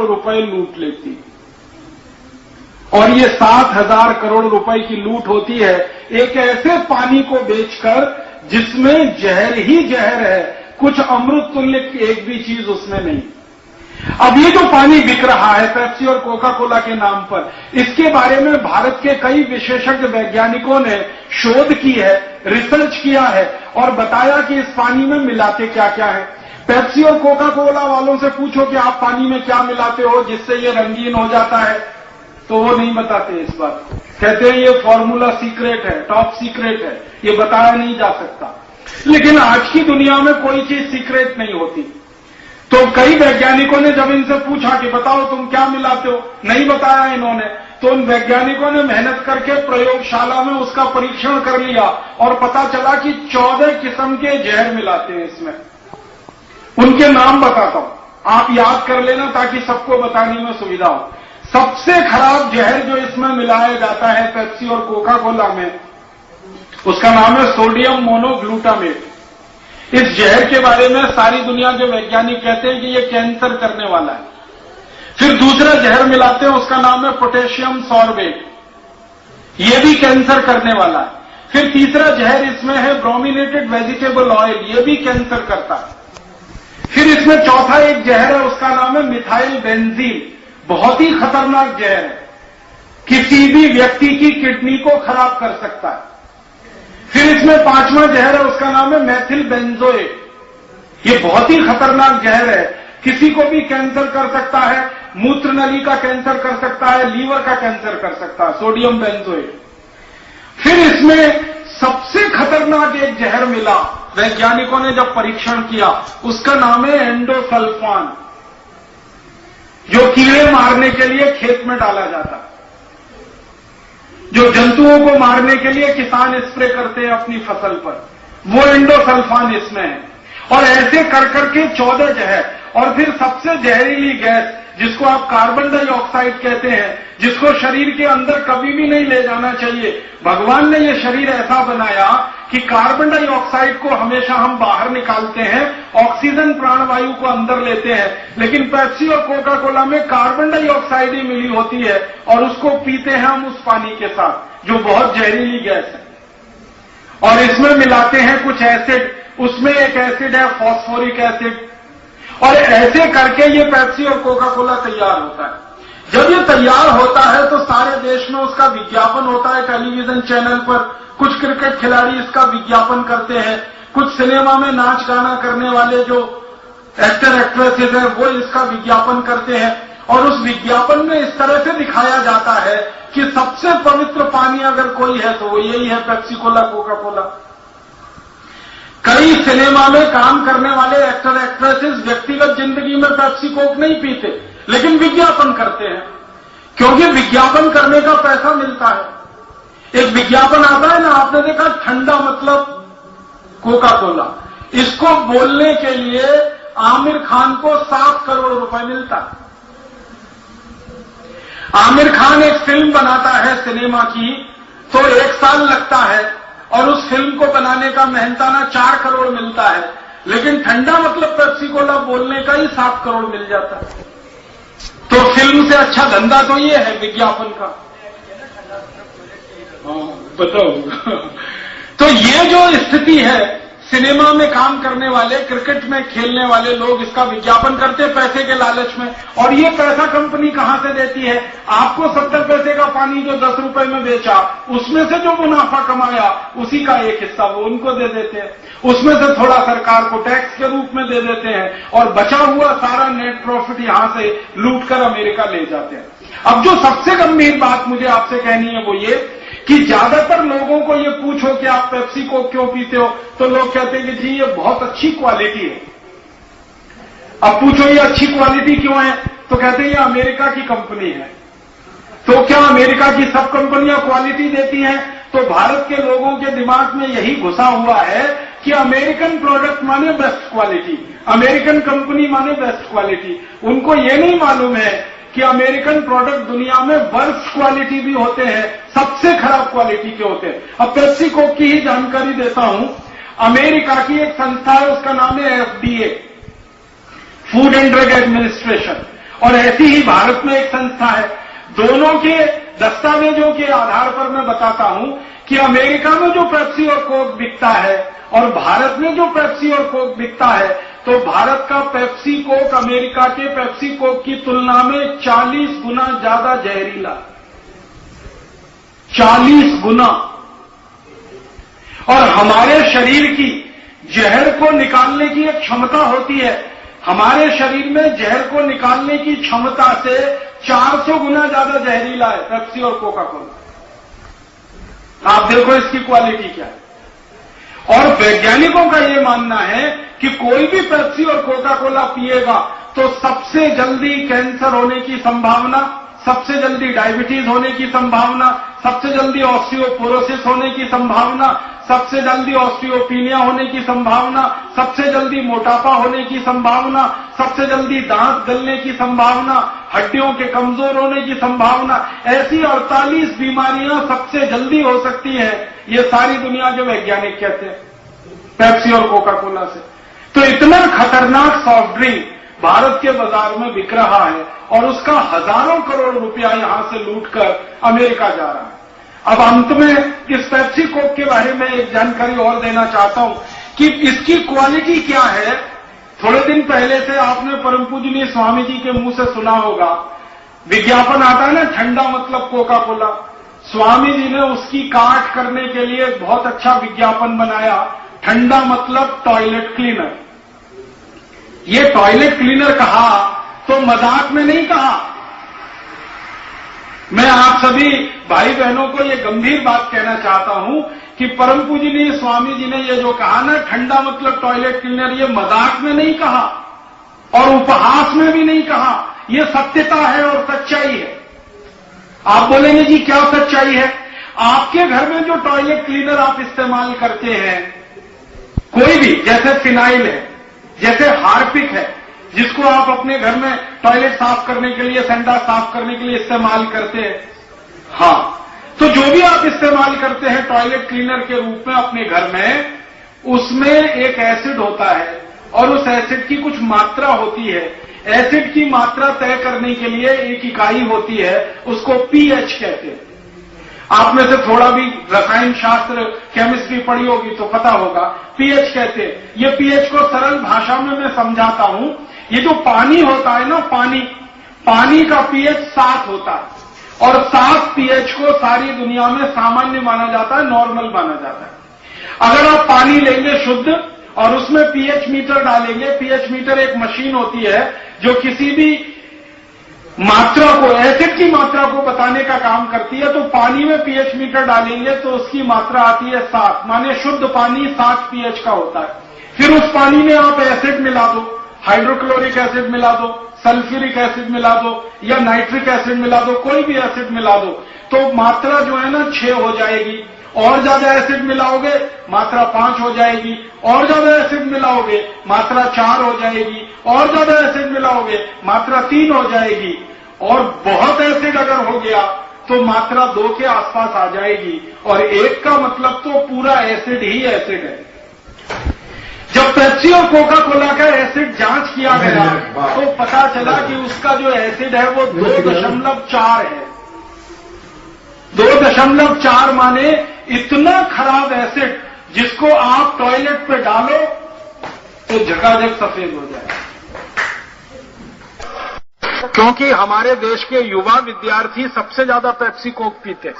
रुपए लूट लेती। और ये 7,000 करोड़ रुपए की लूट होती है एक ऐसे पानी को बेचकर जिसमें जहर ही जहर है, कुछ अमृत तुल्य एक भी चीज उसमें नहीं। अब ये जो पानी बिक रहा है पेप्सी और कोका कोला के नाम पर, इसके बारे में भारत के कई विशेषज्ञ वैज्ञानिकों ने शोध की है, रिसर्च किया है और बताया कि इस पानी में मिलाते क्या क्या है। पेप्सी और कोका कोला वालों से पूछो कि आप पानी में क्या मिलाते हो जिससे ये रंगीन हो जाता है, तो वो नहीं बताते इस बात को। कहते हैं ये फॉर्मूला सीक्रेट है, टॉप सीक्रेट है, ये बताया नहीं जा सकता। लेकिन आज की दुनिया में कोई चीज सीक्रेट नहीं होती। तो कई वैज्ञानिकों ने जब इनसे पूछा कि बताओ तुम क्या मिलाते हो, नहीं बताया इन्होंने, तो उन वैज्ञानिकों ने मेहनत करके प्रयोगशाला में उसका परीक्षण कर लिया और पता चला कि 14 किस्म के जहर मिलाते हैं इसमें। उनके नाम बताता हूं, आप याद कर लेना ताकि सबको बताने में सुविधा हो। सबसे खराब जहर जो इसमें मिलाया जाता है पेप्सी और कोका कोला में, उसका नाम है सोडियम मोनोग्लूटामेट। इस जहर के बारे में सारी दुनिया के वैज्ञानिक कहते हैं कि यह कैंसर करने वाला है। फिर दूसरा जहर मिलाते हैं, उसका नाम है पोटेशियम सॉर्बेट, यह भी कैंसर करने वाला है। फिर तीसरा जहर इसमें है ब्रोमिनेटेड वेजिटेबल ऑयल, यह भी कैंसर करता है। फिर इसमें चौथा एक जहर है, उसका नाम है मिथाइल बेंजीन, बहुत ही खतरनाक जहर है, किसी भी व्यक्ति की किडनी को खराब कर सकता है। फिर इसमें पांचवा जहर है, उसका नाम है मैथिल बेंजोएट, ये बहुत ही खतरनाक जहर है, किसी को भी कैंसर कर सकता है, मूत्र नली का कैंसर कर सकता है, लीवर का कैंसर कर सकता है, सोडियम बेंजोएट। फिर इसमें सबसे खतरनाक एक जहर मिला, वैज्ञानिकों ने जब परीक्षण किया, उसका नाम है एंडोसल्फान, जो कीड़े मारने के लिए खेत में डाला जाता है, जो जंतुओं को मारने के लिए किसान स्प्रे करते हैं अपनी फसल पर, वो एंडोसल्फान इसमें है। और ऐसे कर करके 14 जहर। और फिर सबसे जहरीली गैस जिसको आप कार्बन डाइऑक्साइड कहते हैं, जिसको शरीर के अंदर कभी भी नहीं ले जाना चाहिए। भगवान ने ये शरीर ऐसा बनाया कि कार्बन डाइऑक्साइड को हमेशा हम बाहर निकालते हैं, ऑक्सीजन प्राणवायु को अंदर लेते हैं, लेकिन पेप्सी और कोका कोला में कार्बन डाइऑक्साइड ही मिली होती है और उसको पीते हैं हम उस पानी के साथ, जो बहुत जहरीली गैस है। और इसमें मिलाते हैं कुछ एसिड, उसमें एक एसिड है फॉस्फोरिक एसिड, और ऐसे करके ये पेप्सी और कोका कोला तैयार होता है। जब ये तैयार होता है तो सारे देश में उसका विज्ञापन होता है टेलीविजन चैनल पर, कुछ क्रिकेट खिलाड़ी इसका विज्ञापन करते हैं, कुछ सिनेमा में नाच गाना करने वाले जो एक्टर एक्ट्रेसेस हैं वो इसका विज्ञापन करते हैं। और उस विज्ञापन में इस तरह से दिखाया जाता है कि सबसे पवित्र पानी अगर कोई है तो वो यही है, पेप्सी कोला कोका कोला। कई सिनेमा में काम करने वाले एक्टर एक्ट्रेसेस व्यक्तिगत जिंदगी में पेप्सी कोक नहीं पीते, लेकिन विज्ञापन करते हैं, क्योंकि विज्ञापन करने का पैसा मिलता है। एक विज्ञापन आता है ना, आपने देखा, ठंडा मतलब कोका कोला, इसको बोलने के लिए आमिर खान को 7 करोड़ रुपए मिलता है। आमिर खान एक फिल्म बनाता है सिनेमा की तो 1 साल लगता है और उस फिल्म को बनाने का मेहनताना 4 करोड़ मिलता है, लेकिन ठंडा मतलब पेप्सी कोला बोलने का ही 7 करोड़ मिल जाता है। तो फिल्म से अच्छा धंधा तो ये है विज्ञापन का। बताओ तो ये जो स्थिति है, सिनेमा में काम करने वाले, क्रिकेट में खेलने वाले लोग इसका विज्ञापन करते हैं पैसे के लालच में। और ये पैसा कंपनी कहां से देती है? आपको 70 पैसे का पानी जो 10 रुपए में बेचा, उसमें से जो मुनाफा कमाया उसी का एक हिस्सा वो उनको दे देते हैं, उसमें से थोड़ा सरकार को टैक्स के रूप में दे देते हैं और बचा हुआ सारा नेट प्रॉफिट यहां से लूट कर अमेरिका ले जाते हैं। अब जो सबसे गंभीर बात मुझे आपसे कहनी है वो ये कि ज्यादातर लोगों को ये पूछो कि आप पेप्सी को क्यों पीते हो, तो लोग कहते हैं कि जी ये बहुत अच्छी क्वालिटी है। अब पूछो ये अच्छी क्वालिटी क्यों है, तो कहते हैं ये अमेरिका की कंपनी है। तो क्या अमेरिका की सब कंपनियां क्वालिटी देती हैं? तो भारत के लोगों के दिमाग में यही घुसा हुआ है कि अमेरिकन प्रोडक्ट माने बेस्ट क्वालिटी, अमेरिकन कंपनी माने बेस्ट क्वालिटी। उनको ये नहीं मालूम है कि अमेरिकन प्रोडक्ट दुनिया में वर्स्ट क्वालिटी भी होते हैं, सबसे खराब क्वालिटी के होते हैं। अब पेप्सी कोक की ही जानकारी देता हूं। अमेरिका की एक संस्था है, उसका नाम है FDA, food and drug administration, और ऐसी ही भारत में एक संस्था है। दोनों के दस्तावेजों के आधार पर मैं बताता हूं कि अमेरिका में जो पेप्सी और कोक बिकता है और भारत में जो पेप्सी और कोक बिकता है, तो भारत का पेप्सी कोक अमेरिका के पेप्सी कोक की तुलना में 40 गुना ज्यादा जहरीला, 40 गुना। और हमारे शरीर की जहर को निकालने की एक क्षमता होती है, हमारे शरीर में जहर को निकालने की क्षमता से 400 गुना ज्यादा जहरीला है पेप्सी और कोका कोला। आप देखो इसकी क्वालिटी क्या है। और वैज्ञानिकों का यह मानना है कि कोई भी पेप्सी और कोका कोला पिएगा तो सबसे जल्दी कैंसर होने की संभावना, सबसे जल्दी डायबिटीज होने की संभावना, सबसे जल्दी ऑस्टियोपोरोसिस होने की संभावना, सबसे जल्दी ऑस्टियोपीनिया होने की संभावना, सबसे जल्दी मोटापा होने की संभावना, सबसे जल्दी दांत गलने की संभावना, हड्डियों के कमजोर होने की संभावना, ऐसी 48 बीमारियां सबसे जल्दी हो सकती है। ये सारी दुनिया के वैज्ञानिक कहते हैं पेप्सी और कोका कोला से। तो इतना खतरनाक सॉफ्ट ड्रिंक भारत के बाजार में बिक रहा है और उसका हजारों करोड़ रुपया यहां से लूटकर अमेरिका जा रहा है। अब अंत में इस पेप्सी कोक के बारे में एक जानकारी और देना चाहता हूं कि इसकी क्वालिटी क्या है। थोड़े दिन पहले से आपने परम पूजनीय स्वामी जी के मुंह से सुना होगा, विज्ञापन आता है ना, ठंडा मतलब कोका कोला। स्वामी जी ने उसकी काट करने के लिए बहुत अच्छा विज्ञापन बनाया, ठंडा मतलब टॉयलेट क्लीनर। ये टॉयलेट क्लीनर कहा तो मजाक में नहीं कहा। मैं आप सभी भाई बहनों को ये गंभीर बात कहना चाहता हूं कि परम पूजनीय स्वामी जी ने ये जो कहा ना, ठंडा मतलब टॉयलेट क्लीनर, ये मजाक में नहीं कहा और उपहास में भी नहीं कहा, ये सत्यता है और सच्चाई है। आप बोलेंगे जी क्या सच्चाई है? आपके घर में जो टॉयलेट क्लीनर आप इस्तेमाल करते हैं, कोई भी, जैसे फिनाइल है, जैसे हार्पिक है, जिसको आप अपने घर में टॉयलेट साफ करने के लिए, संडास साफ करने के लिए इस्तेमाल करते हैं, हाँ, तो जो भी आप इस्तेमाल करते हैं टॉयलेट क्लीनर के रूप में अपने घर में, उसमें एक एसिड होता है और उस एसिड की कुछ मात्रा होती है। एसिड की मात्रा तय करने के लिए एक इकाई होती है, उसको पीएच कहते हैं। आप में से थोड़ा भी रसायन शास्त्र, केमिस्ट्री पढ़ी होगी तो पता होगा, पीएच कहते हैं। ये पीएच को सरल भाषा में मैं समझाता हूं। ये जो पानी होता है ना, पानी का पीएच 7 होता है और 7 पीएच को सारी दुनिया में सामान्य माना जाता है, नॉर्मल माना जाता है। अगर आप पानी लेंगे शुद्ध और उसमें पीएच मीटर डालेंगे, पीएच मीटर एक मशीन होती है जो किसी भी मात्रा को, एसिड की मात्रा को बताने का काम करती है, तो पानी में पीएच मीटर डालेंगे तो उसकी मात्रा आती है 7, माने शुद्ध पानी 7 पीएच का होता है। फिर उस पानी में आप एसिड मिला दो, हाइड्रोक्लोरिक एसिड मिला दो, सल्फ्यूरिक एसिड मिला दो या नाइट्रिक एसिड मिला दो, कोई भी एसिड मिला दो, तो मात्रा जो है ना 6 हो जाएगी। और ज्यादा एसिड मिलाओगे मात्रा 5 हो जाएगी, और ज्यादा एसिड मिलाओगे मात्रा 4 हो जाएगी, और ज्यादा एसिड मिलाओगे मात्रा 3 हो जाएगी, और बहुत एसिड अगर हो गया तो मात्रा 2 के आसपास आ जाएगी। और 1 का मतलब तो पूरा एसिड ही एसिड है। जब पेप्सी और कोका कोला का एसिड जांच किया गया तो पता चला कि उसका जो एसिड है वो 2.4 है। 2.4 माने इतना खराब एसिड जिसको आप टॉयलेट पे डालो तो झकाझक सफेद हो जाए। क्योंकि हमारे देश के युवा विद्यार्थी सबसे ज्यादा पेप्सी कोक पीते हैं।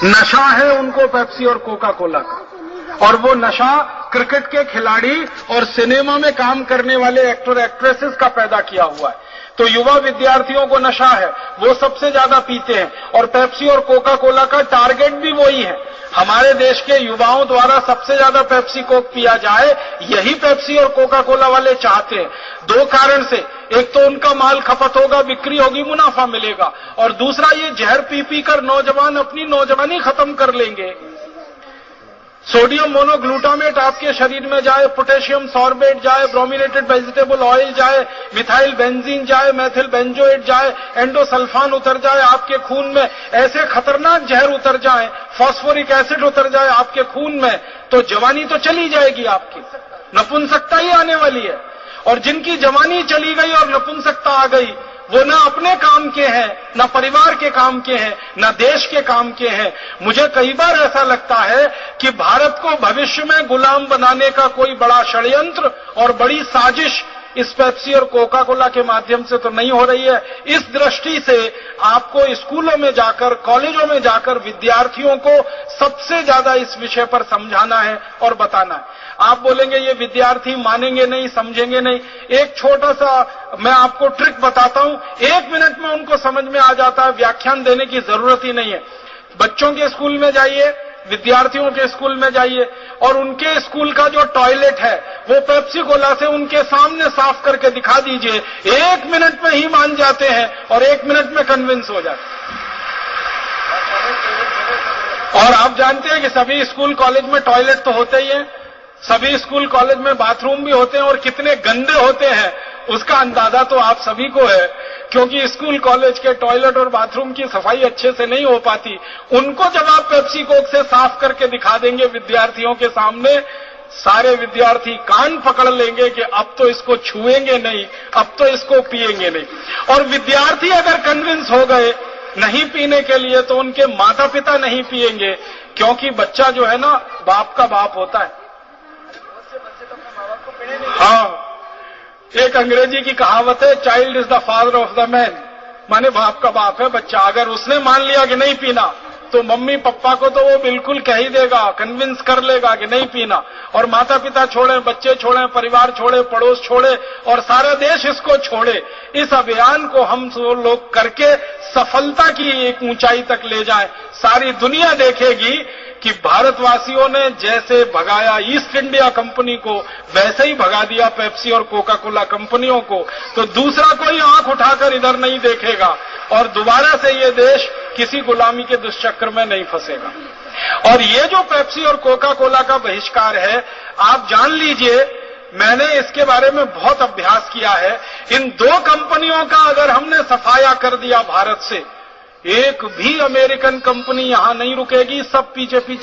नशा है उनको पेप्सी और कोका कोला का, और वो नशा क्रिकेट के खिलाड़ी और सिनेमा में काम करने वाले एक्टर एक्ट्रेसेस का पैदा किया हुआ है। तो युवा विद्यार्थियों को नशा है, वो सबसे ज्यादा पीते हैं, और पेप्सी और कोका कोला का टारगेट भी वही है। हमारे देश के युवाओं द्वारा सबसे ज्यादा पेप्सी कोक पिया जाए, यही पेप्सी और कोका कोला वाले चाहते हैं। 2 कारण से, एक तो उनका माल खपत होगा, बिक्री होगी, मुनाफा मिलेगा, और दूसरा ये जहर पी पी कर नौजवान अपनी नौजवानी खत्म कर लेंगे। सोडियम मोनोग्लूटामेट आपके शरीर में जाए, पोटेशियम सॉर्बेट जाए, ब्रोमिनेटेड वेजिटेबल ऑयल जाए, मिथाइल बेंजीन जाए, मैथिल बेंजोएट जाए, एंडोसल्फान उतर जाए आपके खून में, ऐसे खतरनाक जहर उतर जाए, फास्फोरिक एसिड उतर जाए आपके खून में, तो जवानी तो चली जाएगी आपकी, नपुंसकता ही आने वाली है। और जिनकी जवानी चली गई और नपुंसकता आ गई, वो ना अपने काम के हैं, ना परिवार के काम के हैं, ना देश के काम के हैं। मुझे कई बार ऐसा लगता है कि भारत को भविष्य में गुलाम बनाने का कोई बड़ा षड्यंत्र और बड़ी साजिश इस पेप्सी और कोका कोला के माध्यम से तो नहीं हो रही है। इस दृष्टि से आपको स्कूलों में जाकर, कॉलेजों में जाकर विद्यार्थियों को सबसे ज्यादा इस विषय पर समझाना है और बताना है। आप बोलेंगे ये विद्यार्थी मानेंगे नहीं, समझेंगे नहीं। एक छोटा सा मैं आपको ट्रिक बताता हूं, 1 मिनट में उनको समझ में आ जाता है, व्याख्यान देने की जरूरत ही नहीं है। बच्चों के स्कूल में जाइए, विद्यार्थियों के स्कूल में जाइए और उनके स्कूल का जो टॉयलेट है वो पेप्सी कोला से उनके सामने साफ करके दिखा दीजिए, 1 मिनट में ही मान जाते हैं और 1 मिनट में कन्विंस हो जाते हैं। और आप जानते हैं कि सभी स्कूल कॉलेज में टॉयलेट तो होते ही हैं, सभी स्कूल कॉलेज में बाथरूम भी होते हैं और कितने गंदे होते हैं उसका अंदाजा तो आप सभी को है, क्योंकि स्कूल कॉलेज के टॉयलेट और बाथरूम की सफाई अच्छे से नहीं हो पाती। उनको जब आप पेप्सी कोक से साफ करके दिखा देंगे विद्यार्थियों के सामने, सारे विद्यार्थी कान पकड़ लेंगे कि अब तो इसको छुएंगे नहीं, अब तो इसको पिएंगे नहीं। और विद्यार्थी अगर कन्विंस हो गए नहीं पीने के लिए तो उनके माता पिता नहीं पिएंगे, क्योंकि बच्चा जो है ना बाप का बाप होता है। हाँ, एक अंग्रेजी की कहावत है, child is the father of the man, माने बाप का बाप है बच्चा। अगर उसने मान लिया कि नहीं पीना तो मम्मी पापा को तो वो बिल्कुल कह ही देगा, कन्विंस कर लेगा कि नहीं पीना। और माता पिता छोड़े, बच्चे छोड़े, परिवार छोड़े, पड़ोस छोड़े और सारा देश इसको छोड़े। इस अभियान को हम सब लोग करके सफलता की एक ऊंचाई तक ले जाएं। सारी दुनिया देखेगी कि भारतवासियों ने जैसे भगाया ईस्ट इंडिया कंपनी को, वैसे ही भगा दिया पेप्सी और कोका कोला कंपनियों को। तो दूसरा कोई आंख उठाकर इधर नहीं देखेगा और दोबारा से ये देश किसी गुलामी के दुष्चक्र में नहीं फंसेगा। और ये जो पेप्सी और कोका कोला का बहिष्कार है, आप जान लीजिए, मैंने इसके बारे में बहुत अभ्यास किया है। इन 2 कंपनियों का अगर हमने सफाया कर दिया भारत से, एक भी अमेरिकन कंपनी यहां नहीं रुकेगी, सब पीछे पीछे